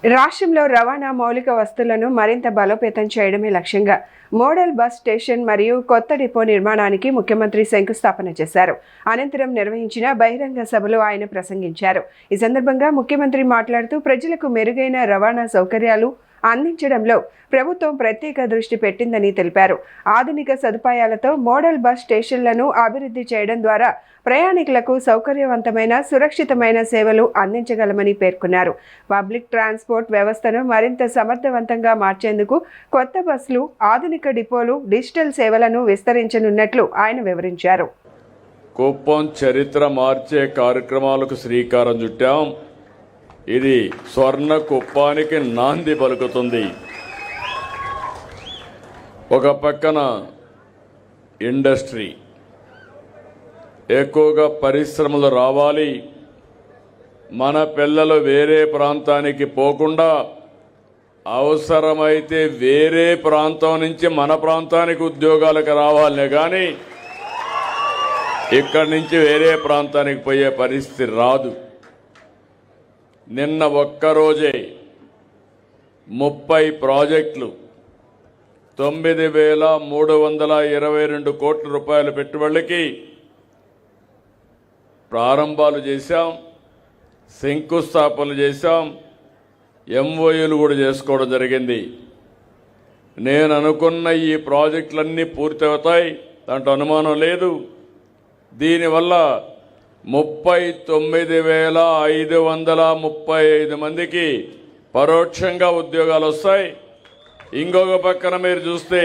రాష్ట్రంలో రవాణా మౌలిక వస్తువులను మరింత బలోపేతం చేయడమే లక్ష్యంగా మోడల్ బస్ స్టేషన్ మరియు కొత్త డిపో నిర్మాణానికి ముఖ్యమంత్రి శంకుస్థాపన చేశారు. అనంతరం నిర్వహించిన బహిరంగ సభలో ఆయన ప్రసంగించారు. ఈ సందర్భంగా ముఖ్యమంత్రి మాట్లాడుతూ ప్రజలకు మెరుగైన రవాణా సౌకర్యాలు అందించడంలో ప్రభుత్వం ప్రత్యేక దృష్టి పెట్టిందని తెలిపారు. ఆధునిక సదుపాయాలతో మోడల్ బస్ స్టేషన్లను అభివృద్ధి చేయడం ద్వారా ప్రయాణికులకు సౌకర్యవంతమైన సురక్షితమైన సేవలు అందించగలమని పేర్కొన్నారు. పబ్లిక్ ట్రాన్స్పోర్ట్ వ్యవస్థను మరింత సమర్థవంతంగా మార్చేందుకు కొత్త బస్సులు, ఆధునిక డిపోలు, డిజిటల్ సేవలను విస్తరించనున్నట్లు ఆయన వివరించారు. కుప్పం చరిత్ర మార్చే కార్యక్రమాలకు శ్రీకారం చుట్టాం. ఇది స్వర్ణ కుప్పానికి నాంది పలుకుతుంది. ఒక పక్కన ఇండస్ట్రీ, ఎక్కువగా పరిశ్రమలు రావాలి, మన పిల్లలు వేరే ప్రాంతానికి పోకుండా అవసరమైతే వేరే ప్రాంతం నుంచి మన ప్రాంతానికి ఉద్యోగాలకు రావాలనే కానీ ఇక్కడి నుంచి వేరే ప్రాంతానికి పోయే పరిస్థితి రాదు. నిన్న ఒక్కరోజే 30 ప్రాజెక్టులు 9,322 కోట్ల రూపాయల పెట్టుబడులకి ప్రారంభాలు చేశాం, శంకుస్థాపనలు చేశాం, ఎంఓయూలు కూడా చేసుకోవడం జరిగింది. నేను అనుకున్న ఈ ప్రాజెక్టులన్నీ పూర్తవుతాయి, దాంట్లో అనుమానం లేదు. దీనివల్ల 39,535 మందికి పరోక్షంగా ఉద్యోగాలు వస్తాయి. ఇంకొక పక్కన మీరు చూస్తే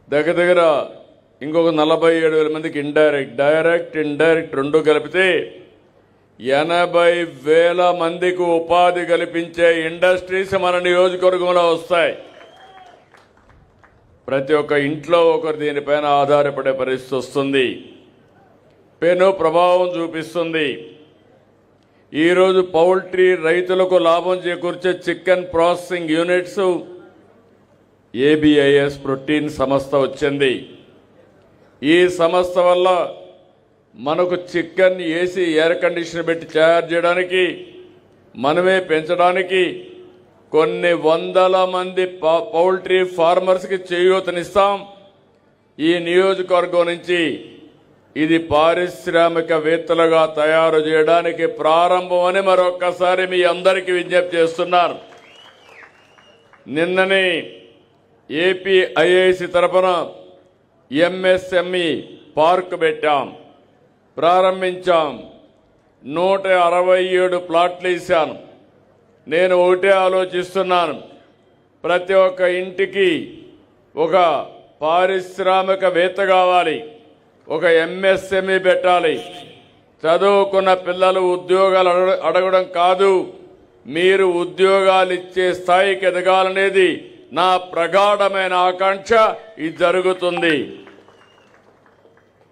దగ్గర ఇంకొక 47,000 మందికి డైరెక్ట్ ఇండైరెక్ట్ రెండు కలిపితే 80,000 మందికి ఉపాధి కల్పించే ఇండస్ట్రీస్ మన నియోజకవర్గంలో వస్తాయి. ప్రతి ఒక్క ఇంట్లో ఒకరు దీనిపైన ఆధారపడే పరిస్థితి వస్తుంది. పెను ప్రభావం చూపిస్తుంది. ఈరోజు పౌల్ట్రీ రైతులకు లాభం చేకూర్చే chicken processing units ABIS protein సంస్థ వచ్చింది. ఈ సంస్థ వల్ల మనకు చికెన్ ఏసీ ఎయిర్ కండిషన్ పెట్టి తయారు చేయడానికి, మనమే పెంచడానికి కొన్ని వందల మంది పౌల్ట్రీ ఫార్మర్స్కి చేయూతనిస్తాం. ఈ నియోజకవర్గం నుంచి ఇది పారిశ్రామికవేత్తలుగా తయారు చేయడానికి ప్రారంభమని మరొక్కసారి మీ అందరికీ విజ్ఞప్తి చేస్తున్నాను. నిన్ననే APIIC తరపున MSME పార్క్ పెట్టాం, ప్రారంభించాం. 167 ప్లాట్లు ఇచ్చాను. నేను ఒకటే ఆలోచిస్తున్నాను, ప్రతి ఒక్క ఇంటికి ఒక పారిశ్రామికవేత్త కావాలి, ఒక MSME పెట్టాలి. చదువుకున్న పిల్లలు ఉద్యోగాలు అడగడం కాదు, మీరు ఉద్యోగాలు ఇచ్చే స్థాయికి ఎదగాలనేది నా ప్రగాఢమైన ఆకాంక్ష. ఇది జరుగుతుంది.